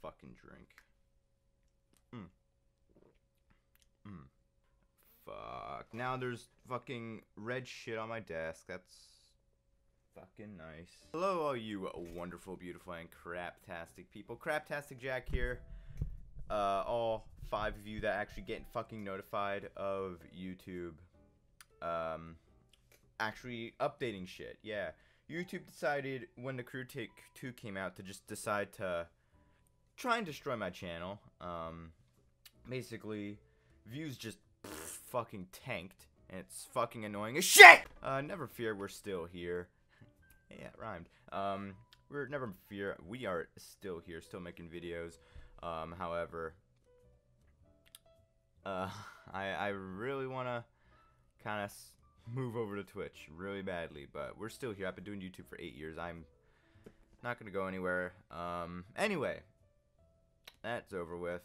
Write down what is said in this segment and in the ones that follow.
fucking drink. Fuck. Now there's fucking red shit on my desk. That's fucking nice. Hello, all you wonderful, beautiful, and craptastic people. CraptasticJack here. All 5 of you that actually get fucking notified of YouTube. Actually updating shit. Yeah. YouTube decided when the Crew 2 came out to just decide to try and destroy my channel. Basically, views just fucking tanked, and it's fucking annoying as shit! Never fear, we're still here. Yeah, it rhymed. Never fear, we are still here, still making videos. However, I really want to kind of move over to Twitch really badly, but we're still here. I've been doing YouTube for 8 years. I'm not gonna go anywhere. Anyway, that's over with.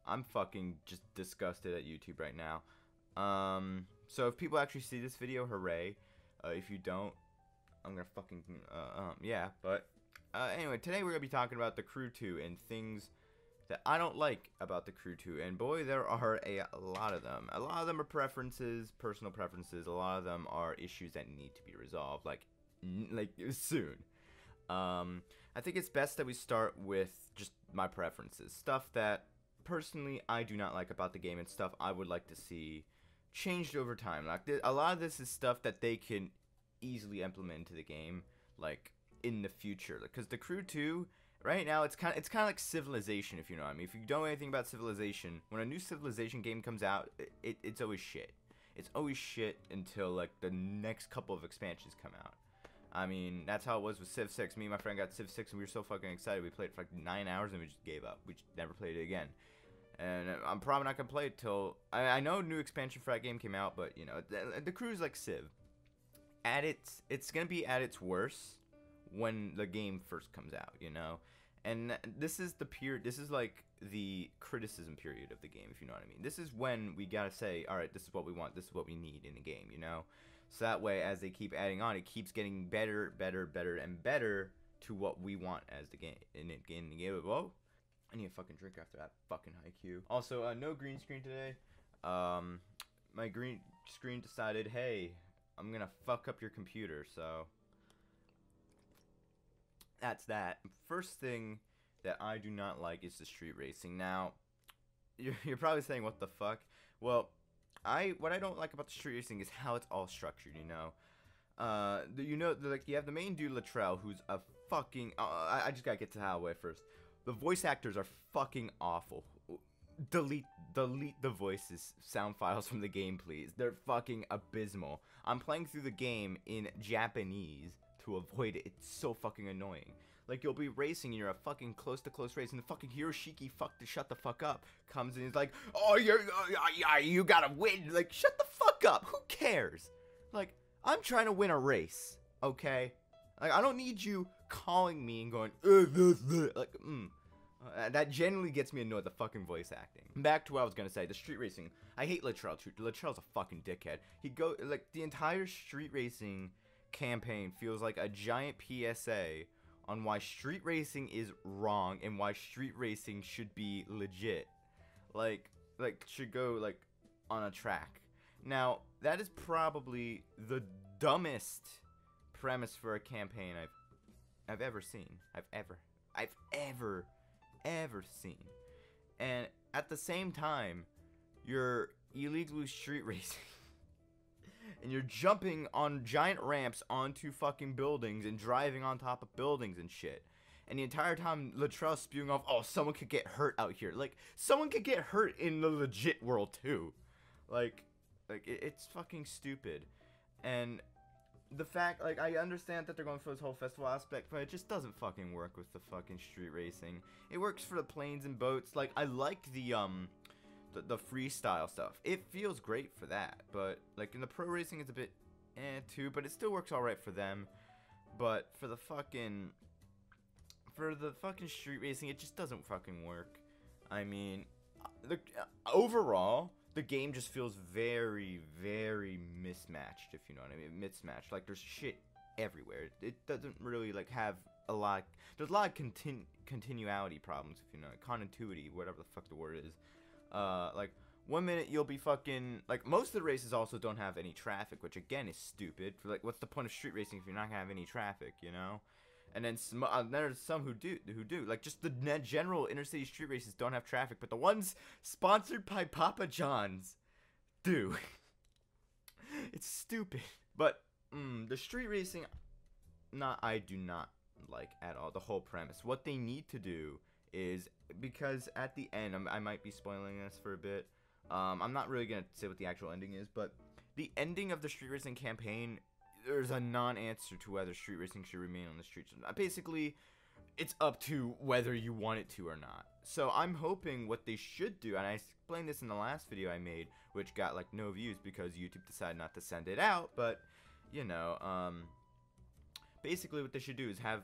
I'm fucking just disgusted at YouTube right now. So if people actually see this video, hooray. If you don't, I'm gonna fucking, yeah, but, anyway, today we're gonna be talking about the Crew 2 and things that I don't like about the Crew 2, and boy, there are a lot of them. A lot of them are preferences, personal preferences. A lot of them are issues that need to be resolved, like soon. I think it's best that we start with just my preferences, stuff that personally I do not like about the game, and stuff I would like to see changed over time. Like a lot of this is stuff that they can easily implement into the game, like in the future. Because the Crew 2 right now, it's kind of like Civilization, if you know what I mean. If you don't know anything about Civilization, when a new Civilization game comes out, it's always shit. It's always shit until like the next couple of expansions come out. I mean, that's how it was with Civ 6. Me and my friend got Civ 6 and we were so fucking excited. We played it for like 9 hours and we just gave up. We just never played it again. And I'm probably not gonna play it till I know a new expansion for that game came out, but you know, the Crew's like Civ. It's gonna be at its worst when the game first comes out, you know. And this is the period. This is like the criticism period of the game, if you know what I mean. This is when we gotta say, all right, this is what we want. This is what we need in the game, you know. So that way, as they keep adding on, it keeps getting better, better, better, and better to what we want as the game in the game. Whoa. I need a fucking drink after that fucking haiku. Also, no green screen today. My green screen decided, hey, I'm gonna fuck up your computer, so that's that. First thing that I do not like is the street racing. Now, you're probably saying, what the fuck? Well, what I don't like about the street racing is how it's all structured, you know. Like, you have the main dude, Latrell, who's a fucking, I just gotta get to Hallway first. The voice actors are fucking awful. Delete the voices, sound files from the game, please. They're fucking abysmal. I'm playing through the game in Japanese to avoid it. It's so fucking annoying. Like, you'll be racing and you're a fucking close race, and the fucking Hiroshiki shut the fuck up comes in and is like, oh, you gotta win. Like, shut the fuck up. Who cares? Like, I'm trying to win a race, okay? Like, I don't need you calling me and going, like, that genuinely gets me annoyed, the fucking voice acting. Back to what I was gonna say, the street racing. I hate Latrell. Latrell's a fucking dickhead. Like, the entire street racing campaign feels like a giant PSA on why street racing is wrong and why street racing should be legit. Like should go, like, on a track. Now, that is probably the dumbest premise for a campaign I've ever seen. I've ever seen. And at the same time, you're illegally street racing. And you're jumping on giant ramps onto fucking buildings and driving on top of buildings and shit. And the entire time, Latrell's spewing off, oh, someone could get hurt out here. Like, someone could get hurt in the legit world, too. Like it's fucking stupid. And the fact, like, I understand that they're going for this whole festival aspect, but it just doesn't fucking work with the fucking street racing. It works for the planes and boats. Like, I like the freestyle stuff. It feels great for that, but like in the pro racing it's a bit too, but it still works alright for them. But for the fucking street racing, it just doesn't fucking work. I mean, overall, the game just feels very, very mismatched, if you know what I mean. Mismatched. Like, there's shit everywhere. It doesn't really, like, have a lot. There's a lot of continuity problems, if you know, continuity, whatever the fuck the word is. Like 1 minute you'll be fucking like most of the races also don't have any traffic, which again is stupid. Like, what's the point of street racing if you're not gonna have any traffic, you know? And then there's some who do. Like, just the general intercity street races don't have traffic, but the ones sponsored by Papa John's do. It's stupid. But the street racing, I do not like at all the whole premise. What they need to do is, because at the end, I might be spoiling this for a bit. I'm not really gonna say what the actual ending is, but the ending of the street racing campaign, there's a non-answer to whether street racing should remain on the streets. Basically, it's up to whether you want it to or not. So I'm hoping what they should do, and I explained this in the last video I made, which got like no views because YouTube decided not to send it out, but you know, basically what they should do is have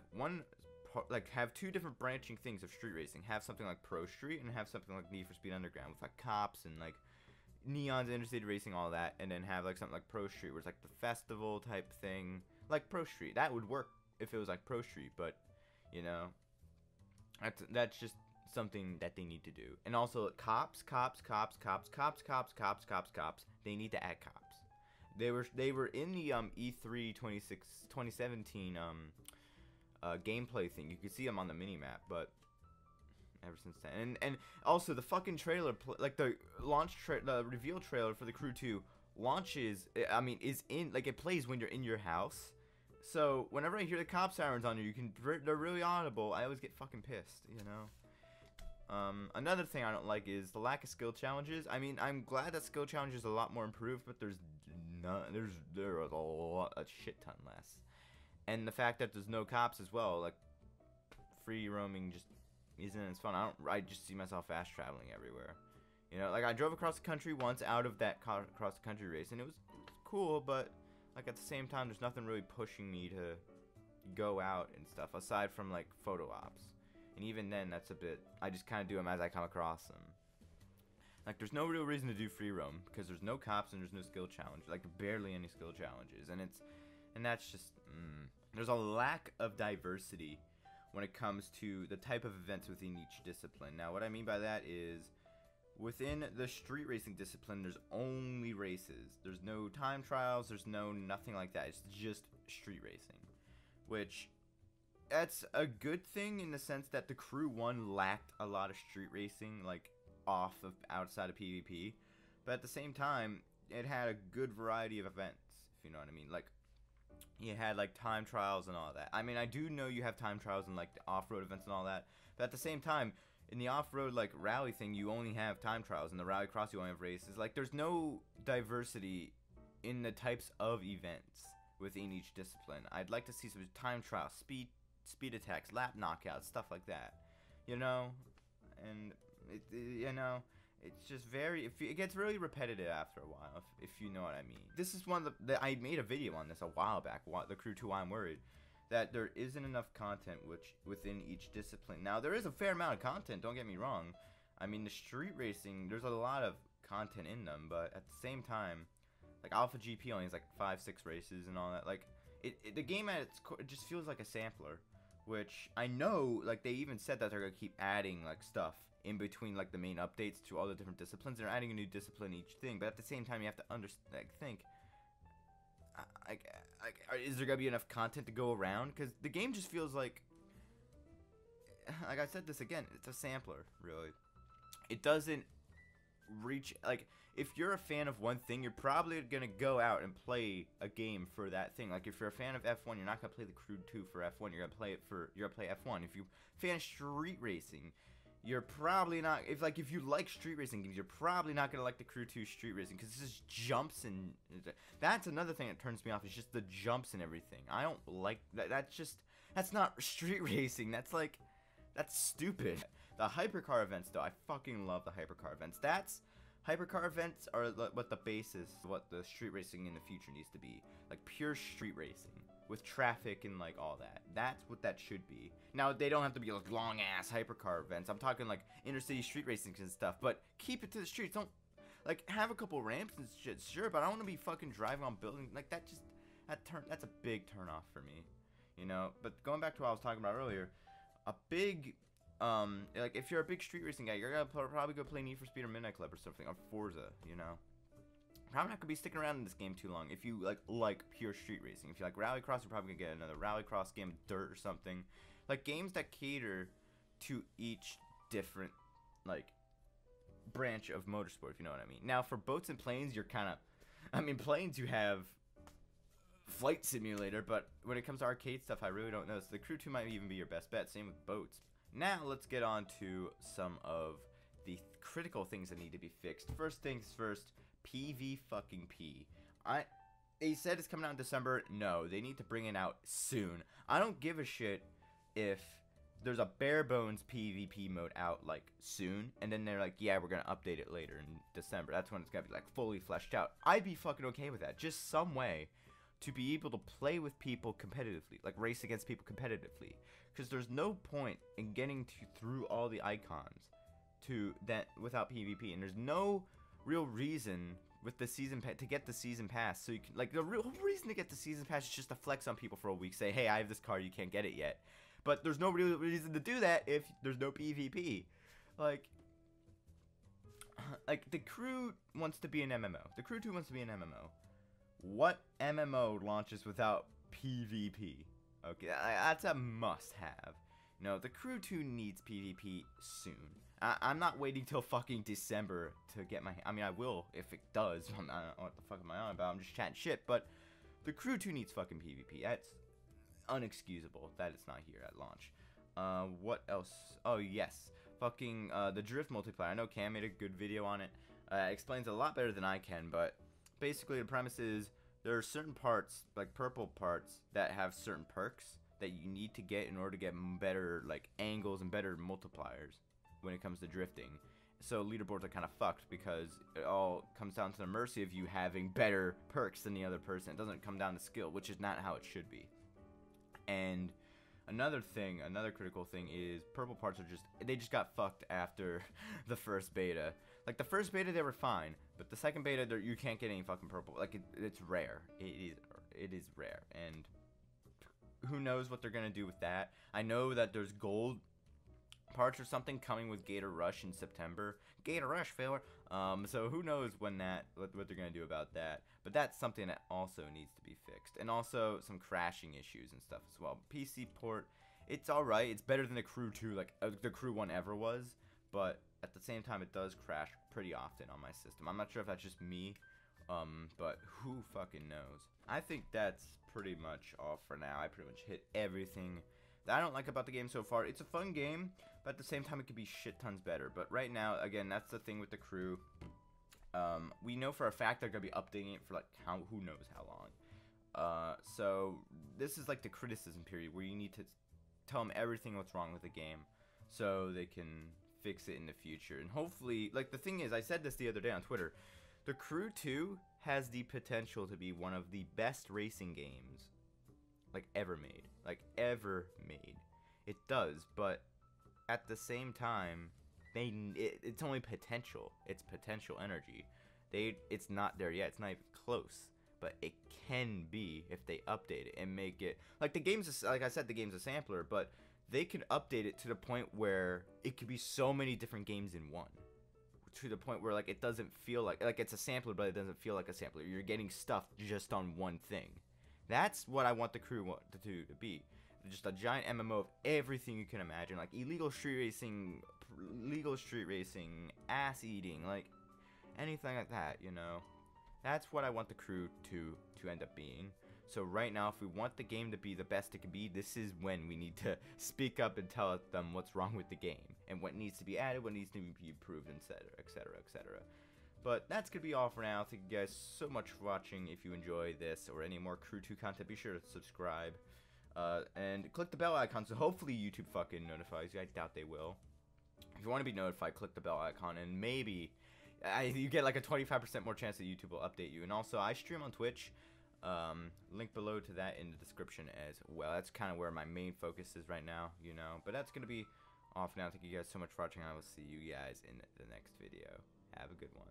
have two different branching things of street racing. Have something like Pro Street and have something like Need for Speed Underground with like cops and like neons, interstate racing, all that, and then have like something like Pro Street where it's like the festival type thing, like Pro Street. That would work if it was like Pro Street, but you know, that's just something that they need to do. And also cops. They need to add cops. They were in the E3 2017 gameplay thing. You could see them on the mini map, but ever since then, and also the fucking trailer, like the the reveal trailer for the Crew 2 launches. I mean, is in like it plays when you're in your house. So whenever I hear the cop sirens on you, they're really audible. I always get fucking pissed, you know. Another thing I don't like is the lack of skill challenges. I mean, I'm glad that skill challenges are a lot more improved, but there are a shit ton less. And the fact that there's no cops as well, like free roaming just isn't as fun. I just see myself fast traveling everywhere. You know, like I drove across the country once out of that cross the country race, and it was cool, but like at the same time, there's nothing really pushing me to go out and stuff aside from like photo ops. And even then, that's a bit. I just kind of do them as I come across them. Like, there's no real reason to do free roam because there's no cops and there's no skill challenge. Like, barely any skill challenges, and that's just. There's a lack of diversity when it comes to the type of events within each discipline. Now, what I mean by that is, within the street racing discipline, there's only races. There's no time trials. There's nothing like that. It's just street racing, which that's a good thing in the sense that the Crew 1 lacked a lot of street racing, like outside of PvP, but at the same time, it had a good variety of events, if you know what I mean. Like, you had like time trials and all that. I mean, I do know you have time trials and like the off-road events and all that, but at the same time, in the off-road like rally thing, you only have time trials. In the rallycross, you only have races. Like, there's no diversity in the types of events within each discipline. I'd like to see some time trials, speed attacks, lap knockouts, stuff like that. You know, and you know, it's just it gets really repetitive after a while, if you know what I mean. This is one of I made a video on this a while back, the Crew 2 Why I'm Worried, that there isn't enough content within each discipline. Now, there is a fair amount of content, don't get me wrong. I mean, the street racing, there's a lot of content in them, but at the same time, like Alpha GP only has like 5-6 races and all that. Like, the game at its core, it just feels like a sampler, which I know, like, they even said that they're gonna keep adding like stuff in between like the main updates to all the different disciplines. They're adding a new discipline each thing, but at the same time, you have to think, is there gonna be enough content to go around? Because the game just feels like I said this again, it's a sampler, really. It doesn't reach, like, if you're a fan of one thing, you're probably gonna go out and play a game for that thing. Like, if you're a fan of F1, you're not gonna play the Crew 2 for F1. You're gonna play F1. If you're a fan of street racing, you're probably not. If you like street racing games, you're probably not gonna like the Crew 2 street racing because it's just jumps and that's another thing that turns me off. Is just the jumps and everything. I don't like that. That's not street racing. That's stupid. The hypercar events, though, I fucking love the hypercar events. Hypercar events are what the basis, what the street racing in the future needs to be. Like, pure street racing with traffic and like all that. That's what that should be. Now, they don't have to be like long ass hypercar events. I'm talking like intercity street racing and stuff, but keep it to the streets. Don't like have a couple ramps and shit, sure, but I don't want to be fucking driving on buildings like that. That's a big turn off for me. you know. But going back to what I was talking about earlier, a big, like if you're a big street racing guy, you're gonna probably go play Need for Speed or Midnight Club or something, or Forza, you know. Probably not gonna be sticking around in this game too long if you like pure street racing. If you like Rallycross, you're probably gonna get another Rallycross game, Dirt or something, like games that cater to each different like branch of motorsport, if you know what I mean. Now for boats and planes, you're kind of, I mean, planes you have Flight Simulator, but when it comes to arcade stuff, I really don't know. So the Crew 2 might even be your best bet. Same with boats. Now let's get on to some of the critical things that need to be fixed. First things first, PvP. They said it's coming out in December. No, they need to bring it out soon. I don't give a shit if there's a bare bones PvP mode out like soon, and then they're like, yeah, we're gonna update it later in December. That's when it's gonna be like fully fleshed out. I'd be fucking okay with that. Just some way to be able to play with people competitively, like race against people competitively, because there's no point in getting through all the icons to that without PvP, and there's no real reason with the season to get the season pass. So you can, like, the real reason to get the season pass is just to flex on people for a week, say, hey, I have this car, you can't get it yet. But there's no real reason to do that if there's no PvP. Like the Crew wants to be an MMO. The Crew 2 wants to be an MMO. What MMO launches without PvP? Okay, that's a must-have. No, the Crew 2 needs PvP soon. I'm not waiting till fucking December to get my... I mean, I will if it does. I don't know what the fuck am I on about. I'm just chatting shit. But the Crew 2 needs fucking PvP. That's unexcusable that it's not here at launch. What else? Oh, yes. Fucking the Drift multiplayer. I know Cam made a good video on it. Explains it a lot better than I can, but basically the premise is there are certain parts, like purple parts, that have certain perks that you need to get in order to get better like angles and better multipliers when it comes to drifting. So leaderboards are kind of fucked because it all comes down to the mercy of you having better perks than the other person. It doesn't come down to skill, which is not how it should be. And another critical thing is purple parts are they just got fucked after the first beta. Like the first beta they were fine, but the second beta you can't get any fucking purple. Like it's rare. It is rare, and who knows what they're gonna do with that. I know that there's gold parts or something coming with Gator Rush in September. Gator Rush, filler. So who knows when what they're gonna do about that. But that's something that also needs to be fixed, and also some crashing issues and stuff as well. PC port, it's all right. It's better than the Crew 2, like the Crew 1 ever was, but at the same time, it does crash pretty often on my system. I'm not sure if that's just me, but who fucking knows. I think that's pretty much all for now. I pretty much hit everything that I don't like about the game so far. It's a fun game, but at the same time, it could be shit tons better. But right now, again, that's the thing with the Crew. We know for a fact they're going to be updating it for, like, who knows how long. So this is, like, the criticism period where you need to tell them everything what's wrong with the game so they can fix it in the future. And hopefully, like, the thing is, I said this the other day on Twitter, the Crew 2 has the potential to be one of the best racing games, like, ever made. Like, ever made. It does, but at the same time, it's only potential. It's potential energy. It's not there yet. It's not even close. But it can be if they update it and make it... Like, the game's... Like I said, the game's a sampler, but they can update it to the point where it could be so many different games in one. To the point where, like, it doesn't feel like... Like, it's a sampler, but it doesn't feel like a sampler. You're getting stuff just on one thing. That's what I want the Crew to be. Just a giant MMO of everything you can imagine. Like, illegal street racing, ass eating, like, anything like that, you know? That's what I want the Crew to end up being. So right now, if we want the game to be the best it can be, this is when we need to speak up and tell them what's wrong with the game and what needs to be added, what needs to be improved, etc., etc., etc. But that's going to be all for now. Thank you guys so much for watching. If you enjoy this or any more Crew 2 content, be sure to subscribe. And click the bell icon so hopefully YouTube fucking notifies you. I doubt they will. If you want to be notified, click the bell icon and maybe you get like a 25% more chance that YouTube will update you. And also, I stream on Twitch. Link below to that in the description as well. That's kind of where my main focus is right now, you know. But that's going to be all for now. Thank you guys so much for watching. I will see you guys in the next video. Have a good one.